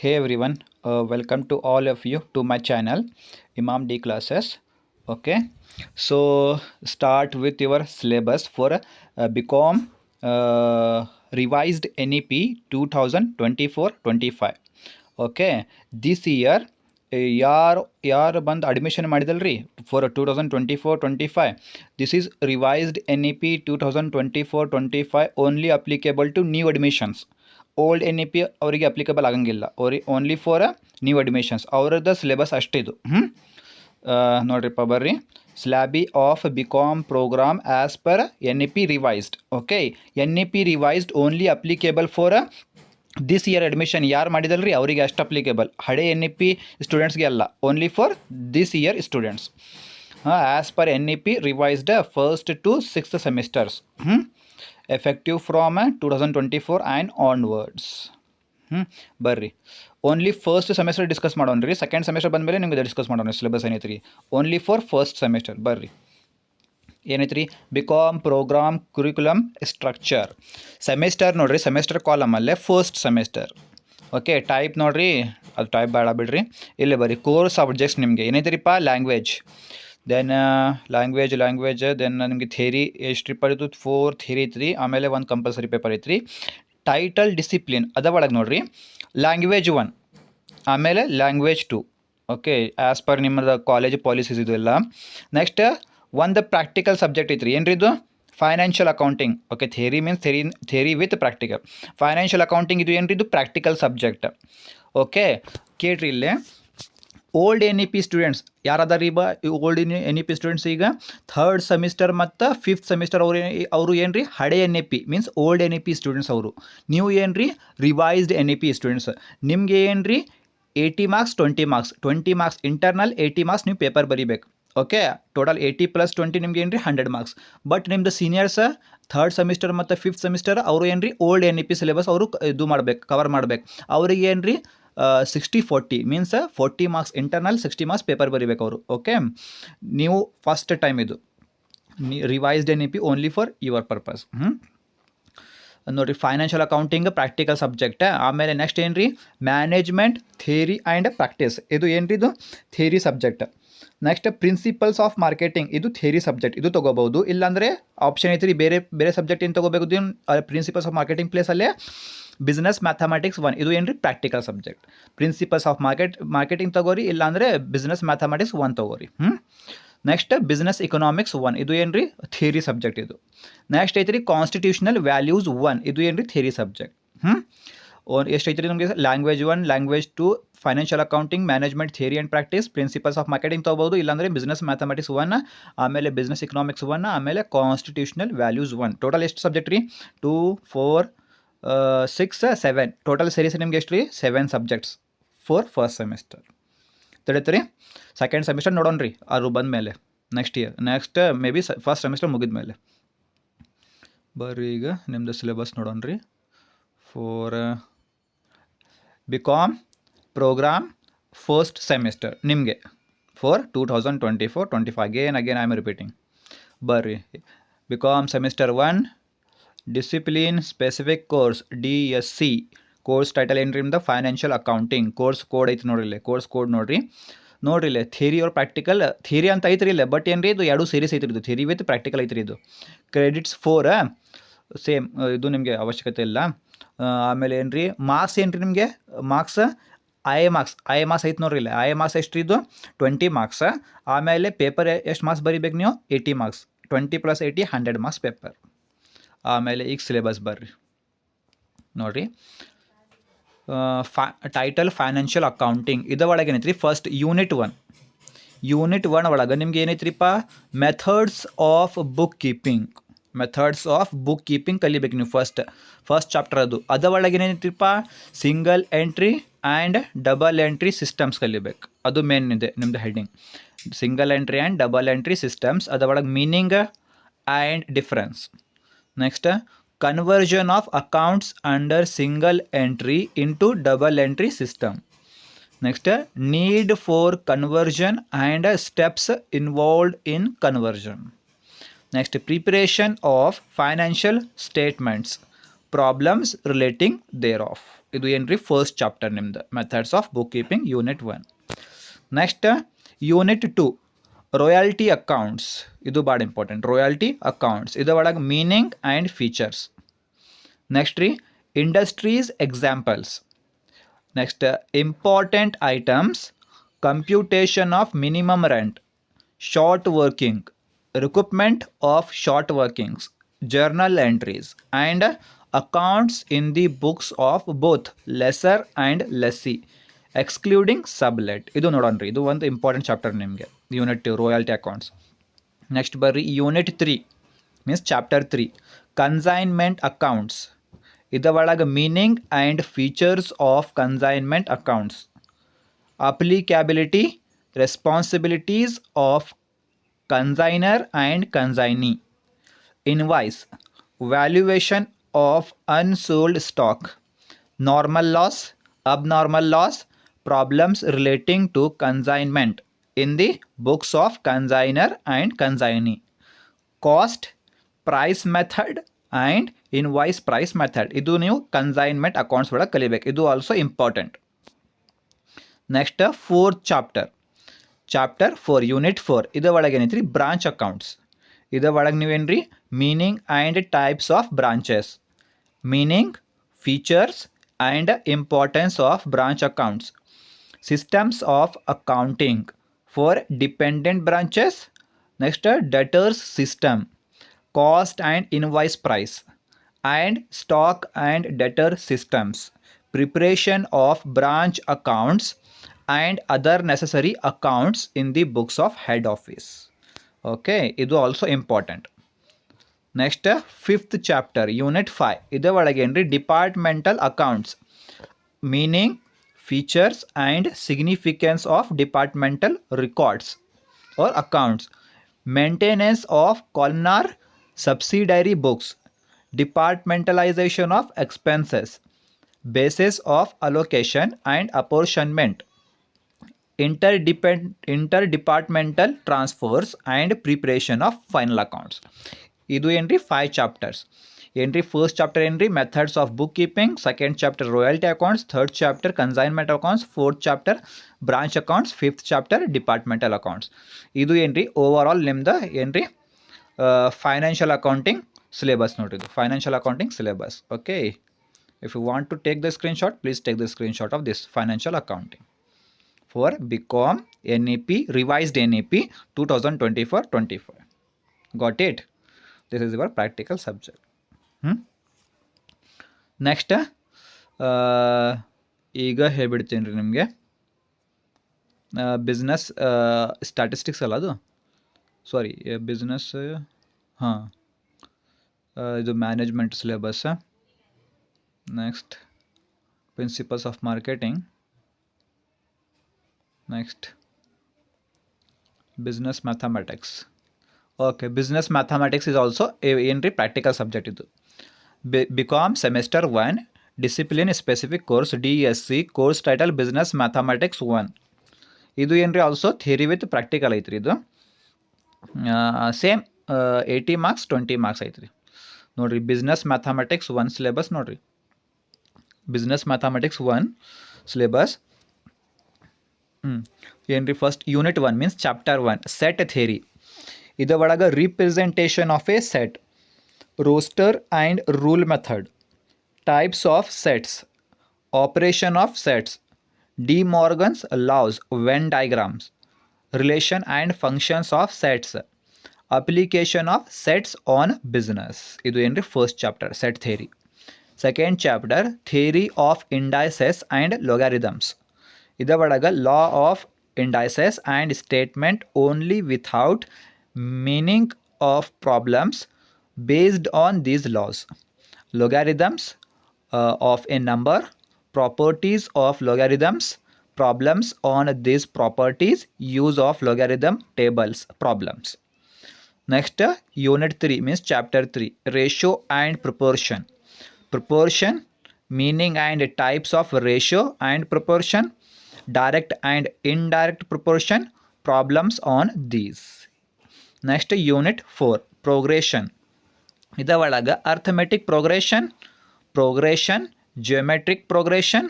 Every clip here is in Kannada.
Hey everyone, welcome to all of you to my channel Imam D classes. Okay, so start with your syllabus for BCom revised NEP 2024-25. Okay this year ಯಾರು ಬಂದು ಅಡ್ಮಿಷನ್ ಮಾಡಿದಲ್ರಿ for 2024-25. This is revised NEP 2024-25 only applicable to new admissions. Old NEP ಅವರಿಗೆ ಅಪ್ಲಿಕೇಬಲ್ ಆಗಂಗಿಲ್ಲ, ಓನ್ಲಿ ಫಾರ್ ನ್ಯೂ ಅಡ್ಮಿಷನ್ಸ್. ಅವ್ರದ್ದು ಸಿಲೆಬಸ್ ಅಷ್ಟಿದು. ನೋಡ್ರಿಪ್ಪ ಬರ್ರಿ, syllabi of BCom program as per NEP revised. Okay, NEP revised only applicable for this year admission ಯಾರು ಮಾಡಿದಲ್ರಿ ಅವರಿಗೆ ಅಷ್ಟು ಅಪ್ಲಿಕೇಬಲ್. ಹಳೆ NEP ಸ್ಟೂಡೆಂಟ್ಸ್ಗೆ ಅಲ್ಲ, only for this year students. As per NEP revised 1st to 6th semesters, effective from 2024 and onwards. ಬರ್ರಿ, ಓನ್ಲಿ ಫಸ್ಟ್ ಸೆಮಿಸ್ಟರ್ ಡಿಸ್ಕಸ್ ಮಾಡೋಣ ರೀ. ಸೆಕೆಂಡ್ ಸೆಮಿಸ್ಟರ್ ಬಂದಮೇಲೆ ನಿಮ್ಗೆ ಡಿಸ್ಕಸ್ ಮಾಡೋಣ ಸಿಲೆಬಸ್ ಏನೈತೆ ರೀ. ಓನ್ಲಿ ಫಾರ್ ಫಸ್ಟ್ ಸೆಮಿಸ್ಟರ್ ಬರ್ರಿ. ಏನೈತೆ ರೀ, BCom program curriculum structure. Semester ನೋಡಿರಿ, ಸೆಮಿಸ್ಟರ್ ಕಾಲಮಲ್ಲೇ ಫಸ್ಟ್ ಸೆಮಿಸ್ಟರ್. ಓಕೆ, ಟೈಪ್ ನೋಡಿರಿ, ಅದು ಟೈಪ್ ಬೇಡ ಬಿಡ್ರಿ. ಇಲ್ಲಿ ಬರ್ರಿ, ಕೋರ್ ಸಬ್ಜೆಕ್ಟ್ಸ್ ನಿಮಗೆ ಏನೈತೆ ರೀಪ್ಪ, ಲ್ಯಾಂಗ್ವೇಜ್. ದೆನ್ ಲ್ಯಾಂಗ್ವೇಜ್ ದೆನ್ ನಿಮಗೆ ಥೇರಿ ಎಷ್ಟು ಇದು 4 ಥೇರಿ ಐತ್ರಿ. ಆಮೇಲೆ ಒಂದು ಕಂಪಲ್ಸರಿ ಪೇಪರ್ ಐತ್ರಿ. ಟೈಟಲ್ ಡಿಸಿಪ್ಲಿನ್ ಅದ ಒಳಗೆ ನೋಡಿರಿ, ಲ್ಯಾಂಗ್ವೇಜ್ 1 ಆಮೇಲೆ ಲ್ಯಾಂಗ್ವೇಜ್ 2. ಓಕೆ, ಆ್ಯಸ್ ಪರ್ ನಿಮ್ಮದು ಕಾಲೇಜ್ ಪಾಲಿಸೀಸ್ ಇದು ಎಲ್ಲ. ನೆಕ್ಸ್ಟ್ ಒಂದು ಪ್ರಾಕ್ಟಿಕಲ್ ಸಬ್ಜೆಕ್ಟ್ ಐತ್ರಿ. ಏನ್ರಿ ಇದು, financial accounting. Okay, theory means theory with practical. Financial accounting ಇದು ಏನ್ರಿ, ಇದು ಪ್ರಾಕ್ಟಿಕಲ್ ಸಬ್ಜೆಕ್ಟ್. ಓಕೆ, ಕೇಳ್ರಿ ಇಲ್ಲೇ ಓಲ್ಡ್ NEP ಸ್ಟೂಡೆಂಟ್ಸ್ ಯಾರದಾರ ಬಾ, ಓಲ್ಡ್ NEP ಸ್ಟೂಡೆಂಟ್ಸ್ ಈಗ 3rd ಸೆಮಿಸ್ಟರ್ ಮತ್ತು 5th ಸೆಮಿಸ್ಟರ್ ಅವರು ಏನು ರೀ, ಹಳೆ NEP means old NEP students ಅವರು. ನೀವು ಏನು ರೀ, ರಿವೈಸ್ಡ್ NEP ಸ್ಟೂಡೆಂಟ್ಸ್. ನಿಮಗೆ ಏನು ರೀ, 80 ಮಾರ್ಕ್ಸ್ 20 ಮಾರ್ಕ್ಸ್ ಇಂಟರ್ನಲ್, 80 ಮಾರ್ಕ್ಸ್ ನೀವು ಪೇಪರ್ ಬರೀಬೇಕು. ಓಕೆ, ಟೋಟಲ್ 80 + 20 ನಿಮ್ಗೆ ಏನು ರೀ 100 ಮಾರ್ಕ್ಸ್. ಬಟ್ ನಿಮ್ಮದು ಸೀನಿಯರ್ಸ್ 3rd ಸೆಮಿಸ್ಟರ್ ಮತ್ತು 5th ಸೆಮಿಸ್ಟರ್ ಅವರು ಏನು ರೀ, ಓಲ್ಡ್ NEP ಸಿಲೆಬಸ್ ಅವರು ಇದು ಮಾಡ್ಬೇಕು, ಕವರ್ ಮಾಡ್ಬೇಕು. ಅವ್ರಿಗೆ ಏನು ರೀ 60-40 means 40 marks internal, 60 marks paper ಬರೀಬೇಕು ಅವರು. ಓಕೆ, ನೀವು ಫಸ್ಟ್ ಟೈಮ್ ಇದು revised NEP only for your purpose. ನೋಡಿರಿ, ಫೈನಾನ್ಷಿಯಲ್ ಅಕೌಂಟಿಂಗ್ ಪ್ರಾಕ್ಟಿಕಲ್ ಸಬ್ಜೆಕ್ಟ್. ಆಮೇಲೆ ನೆಕ್ಸ್ಟ್ ಏನು ರೀ, ಮ್ಯಾನೇಜ್ಮೆಂಟ್ ಥಿಯರಿ ಆ್ಯಂಡ್ ಪ್ರಾಕ್ಟೀಸ್. ಇದು ಏನು ರೀ, ಇದು theory subject. Next principles of marketing, ಇದು ಥಿಯರಿ ಸಬ್ಜೆಕ್ಟ್, ಇದು ತೊಗೋಬೋದು. ಇಲ್ಲಾಂದರೆ ಆಪ್ಷನ್ ಐತಿ ರೀ, ಬೇರೆ ಸಬ್ಜೆಕ್ಟ್ ಏನು ತೊಗೋಬೇಕು. ಪ್ರಿನ್ಸಿಪಲ್ಸ್ ಆಫ್ ಮಾರ್ಕೆಟಿಂಗ್ ಪ್ಲೇಸಲ್ಲೇ ಬಿಸ್ನೆಸ್ ಮ್ಯಾಥಮೆಟಿಕ್ಸ್ 1 ಇದು ಏನು ರೀ, practical subject. Principles of marketing ತೊಗೋರಿ, ಇಲ್ಲಾಂದರೆ ಬಿಸ್ನೆಸ್ ಮ್ಯಾಥಮೆಟಿಕ್ಸ್ 1 ತೊಗೋರಿ. ನೆಕ್ಸ್ಟ್ ಬಿಸ್ನೆಸ್ ಇಕನಾಮಿಕ್ಸ್ 1 ಇದು ಏನು ರೀ, ಥಿಯರಿ ಸಬ್ಜೆಕ್ಟ್ ಇದು. ನೆಕ್ಸ್ಟ್ ಐತೆ ರೀ ಕಾನ್ಸ್ಟಿಟ್ಯೂಷನಲ್ ವ್ಯಾಲ್ಯೂಸ್ 1 ಇದು ಏನು ರೀ, ಥಿಯರಿ ಸಬ್ಜೆಕ್ಟ್. ಎಷ್ಟು ಐತೆ ರೀ ನಮಗೆ, language 1, language 2, financial accounting, management theory and practice, principles of marketing ತೊಗೋಬೋದು. ಇಲ್ಲಾಂದರೆ ಬಿಸ್ನೆಸ್ ಮ್ಯಾಥಮೆಟಿಕ್ಸ್ 1, ಆಮೇಲೆ ಬಿಸ್ನೆಸ್ ಇಕನಾಮಿಕ್ಸ್ 1, ಆಮೇಲೆ ಕಾನ್ಸ್ಟಿಟ್ಯೂಷನಲ್ ವ್ಯಾಲ್ಯೂಸ್ 1. ಟೋಟಲ್ ಎಷ್ಟು ಸಬ್ಜೆಕ್ಟ್ ರೀ, 2, 4, 6, 7 ಟೋಟಲ್ ಸೇರಿಸಿ ನಿಮ್ಗೆ ಎಷ್ಟು ರೀ, 7 ಸಬ್ಜೆಕ್ಟ್ಸ್ ಫಾರ್ ಫಸ್ಟ್ ಸೆಮಿಸ್ಟರ್. ತಿಳಿತು ರೀ. ಸೆಕೆಂಡ್ ಸೆಮಿಸ್ಟರ್ ನೋಡೋಣ ರೀ, ಅದು ಬಂದ ಮೇಲೆ next may be first semester ಮುಗಿದ ಮೇಲೆ. ಬರ್ರಿ ಈಗ ನಿಮ್ಮದು ಸಿಲೆಬಸ್ ನೋಡೋಣ ರೀ. For BCom program first semester ನಿಮಗೆ for 2024-25 again I am repeating. ಬರ್ರಿ, BCom semester 1 discipline specific course DSC. Course title ಏನು ರೀ ನಿಮ್ದು, ಫೈನಾನ್ಷಿಯಲ್ ಅಕೌಂಟಿಂಗ್. ಕೋರ್ಸ್ ಕೋಡ್ ಐತಿ ನೋಡ್ರಿ ಇಲ್ಲೇ, ಕೋರ್ಸ್ ಕೋಡ್ ನೋಡಿರಿ ಇಲ್ಲೇ. ಥಿಯರಿ ಅವ್ರ ಪ್ರಾಕ್ಟಿಕಲ್, ಥಿಯರಿ ಅಂತ ಐತ್ರಿ ಇಲ್ಲ, ಬಟ್ ಏನು ರೀ ಇದು 2 ಸೀರೀಸ್ ಐತ್ರಿ, ಇದು ಥಿಯರಿ ವಿತ್ ಪ್ರಾಕ್ಟಿಕಲ್ ಐತ್ರಿ. ಇದು ಕ್ರೆಡಿಟ್ಸ್ 4 ಸೇಮ್, ಇದು ನಿಮಗೆ ಅವಶ್ಯಕತೆ ಇಲ್ಲ. ಆಮೇಲೆ ಏನು ರೀ, ಮಾರ್ಕ್ಸ್ ಏನು ರೀ ನಿಮಗೆ, ಮಾರ್ಕ್ಸ್ ಐ ಮಾರ್ಕ್ಸ್ ಐತಿ ನೋಡ್ರಿ ಇಲ್ಲ. ಮಾರ್ಕ್ಸ್ ಎಷ್ಟು ರೀ, ಇದು 20 ಮಾರ್ಕ್ಸ್. ಆಮೇಲೆ ಪೇಪರ್ ಎಷ್ಟು ಮಾರ್ಕ್ಸ್ ಬರೀಬೇಕು ನೀವು, 80 ಮಾರ್ಕ್ಸ್. 20 + 80 100 marks paper. ಆಮೇಲೆ ಈಗ ಸಿಲೆಬಸ್ ಬರ್ರಿ ನೋಡಿರಿ. ಟೈಟಲ್ ಫೈನಾನ್ಷಿಯಲ್ ಅಕೌಂಟಿಂಗ್ ಇದು ಒಳಗೆ ಏನೈತೆ ರೀ, ಫಸ್ಟ್ ಯೂನಿಟ್ 1 ಒಳಗೆ ನಿಮ್ಗೆ ಏನೈತ್ರಿಪ್ಪ, ಮೆಥಡ್ಸ್ ಆಫ್ ಬುಕ್ ಕೀಪಿಂಗ್ ಕಲಿಬೇಕು ನೀವು. ಫಸ್ಟ್ ಚಾಪ್ಟರ್ ಅದು ಒಳಗೆ ಏನೈತ್ರಿಪ್ಪ, single entry and double entry systems ಕಲಿಬೇಕು. ಅದು ಮೇನ್ ಇದೆ ನಿಮ್ಮದು heading, single entry and double entry systems. ಅದ ಒಳಗೆ meaning and difference. Next conversion of accounts under single entry into double entry system. Next need for conversion and steps involved in conversion. Next preparation of financial statements, problems relating thereof. ಇದು ಏನ್ರಿ ಫಸ್ಟ್ ಚಾಪ್ಟರ್ ನಿಮ್ದು methods of book keeping unit 1. Next unit 2 royalty accounts. ಇದು ಭಾಳ ಇಂಪಾರ್ಟೆಂಟ್. ರಾಯಲ್ಟಿ ಅಕೌಂಟ್ಸ್ ಇದರೊಳಗೆ ಮೀನಿಂಗ್ ಆ್ಯಂಡ್ ಫೀಚರ್ಸ್. ನೆಕ್ಸ್ಟ್ ರೀ industries examples. Next important items, computation of minimum rent, short working, recoupment of short workings, journal entries, and accounts in the books of both lessor and lessee, excluding sublet. ಇದು ನೋಡೋಣ್ರಿ, ಇದು ಒಂದು ಇಂಪಾರ್ಟೆಂಟ್ ಚಾಪ್ಟರ್ ನಿಮಗೆ ಯೂನಿಟ್ 2 ರಾಯಲ್ಟಿ ಅಕೌಂಟ್ಸ್. ನೆಕ್ಸ್ಟ್ ಬರ್ರಿ unit 3 means chapter 3 consignment accounts. ಇದರೊಳಗೆ meaning and features of consignment accounts, applicability, responsibilities of consignor and consignee, invoice, valuation of unsold stock, normal loss, abnormal loss, problems relating to consignment in the books of consignor and consignee, cost, price method and invoice price method. ಇದು ನೀವು ಕನ್ಸೈನ್ಮೆಂಟ್ ಅಕೌಂಟ್ಸ್ ಒಳಗೆ ಕಲಿಬೇಕು. ಇದು also important. Next fourth chapter 4 unit 4 ಇದರೊಳಗೆ ಏನೈತ್ರಿ ಬ್ರಾಂಚ್ ಅಕೌಂಟ್ಸ್. ಇದರೊಳಗೆ ನೀವೇನ್ರಿ meaning and types of branches, meaning, features and importance of branch accounts, systems of accounting for dependent branches, next debtors system, cost and invoice price and stock and debtor systems, preparation of branch accounts and other necessary accounts in the books of head office. Okay, ಇದು also important. Next fifth chapter unit 5 ಇದರೊಳಗೆ ಏನ್ರಿ departmental accounts, meaning, features and significance of departmental records or accounts, maintenance of columnar subsidiary books, departmentalisation of expenses, basis of allocation and apportionment, interdepartmental transfers and preparation of final accounts. ಇದು ಏನ್ರಿ 5 ಚಾಪ್ಟರ್ಸ್. ಏನ್ರಿ ಫಸ್ಟ್ ಚಾಪ್ಟರ್ ಏನ್ರಿ methods of book keeping, second chapter royalty accounts, third chapter consignment accounts, fourth chapter branch accounts, fifth chapter departmental accounts. ಇದು ಏನ್ರಿ ಓವರ್ ಆಲ್ ನಿಮ್ದು ಏನ್ರಿ ಫೈನಾನ್ಷಿಯಲ್ ಅಕೌಂಟಿಂಗ್ ಸಿಲೆಬಸ್ ನೋಡ್ರಿ. ಇದು financial accounting syllabus. Okay, if you want to take the screenshot, please take the screenshot of this financial accounting for BCom NEP revised NEP 2024-25. Got it? This is your practical subject. Next ಈಗ ಹೇಳ್ಬಿಡ್ತೀನಿ ರೀ ನಿಮಗೆ ಬಿಸ್ನೆಸ್ ಸ್ಟ್ಯಾಟಿಸ್ಟಿಕ್ಸ್ ಅಲ್ಲ ಅದು, ಸಾರಿ ಬಿಸ್ನೆಸ್, ಹಾಂ ಇದು management syllabus. Next principles of marketing. Next business mathematics. Okay, business mathematics is also a practical subject. Idu BCom semester 1 discipline specific course DSC course title business mathematics 1. Idu ಏನ್ರಿ ಆಲ್ಸೋ ಥಿಯರಿ ವಿತ್ ಪ್ರಾಕ್ಟಿಕಲ್ ಐತ್ರಿ. ಇದು ಸೇಮ್ 80 marks 20 marks ಐತ್ರಿ. ನೋಡ್ರಿ ಬಿಸ್ನೆಸ್ ಮ್ಯಾಥಮೆಟಿಕ್ಸ್ 1 ಸಿಲೆಬಸ್ ನೋಡ್ರಿ. ಬಿಸ್ನೆಸ್ ಮ್ಯಾಥಮೆಟಿಕ್ಸ್ 1 ಸಿಲೆಬಸ್ ಏನ್ರಿ first unit 1 means chapter 1 set theory. ಇದರ ಒಳಗೆ representation of A set, roster and rule method, types of sets, operation of sets, De Morgan's loss, when diagrams, relation and functions of sets, application of sets on business. ಇದು ಏನ್ರಿ first chapter set theory. Second chapter theory of indices and logarithms. ಇದರ ಒಳಗೆ law of indices and statement only without meaning of problems based on these laws, logarithms of a number, properties of logarithms, problems on these properties, use of logarithm tables problems. Next unit 3 means chapter 3 ratio and proportion. Proportion, meaning and types of ratio and proportion, direct and indirect proportion, problems on these. Next unit 4 progression. ಇದರ ಒಳಗೆ arithmetic progression, progression, geometric progression,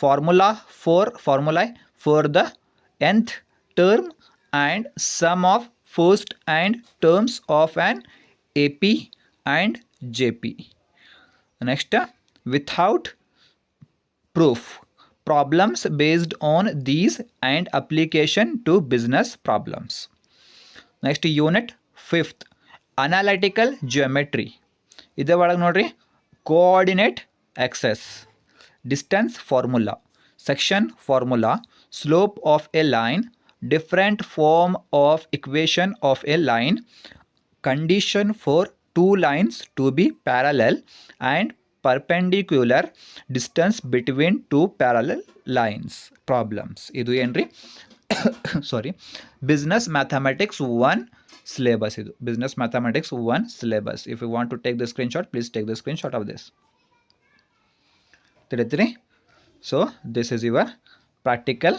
formulae for the nth term, and sum of first and terms of an AP and JP. Next, without proof, problems based on these and application to business problems. Next unit, fifth, analytical geometry. ಇದೇ ಒಳಗೆ ನೋಡ್ರಿ, coordinate axes, distance formula, section formula, slope of a line, different form of equation of a line, condition for two lines to be parallel, and perpendicular distance between two parallel lines problems. ಇದು ಏನ್ರಿ ಸಾರಿ ಬಿಸ್ನೆಸ್ ಮ್ಯಾಥಮೆಟಿಕ್ಸ್ 1 syllabus. ಇದು business mathematics 1 syllabus. If you want to take the screenshot, please take the screenshot of this. ತಿಳಿತ್ರಿ? So this is your practical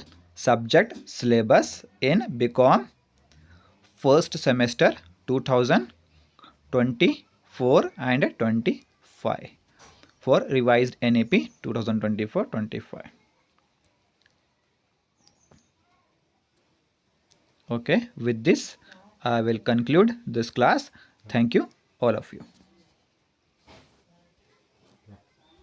subject syllabus in BCom first semester 2024 and 25 for revised NAP 2024-25. Okay, with this I will conclude this class. Thank you all of you.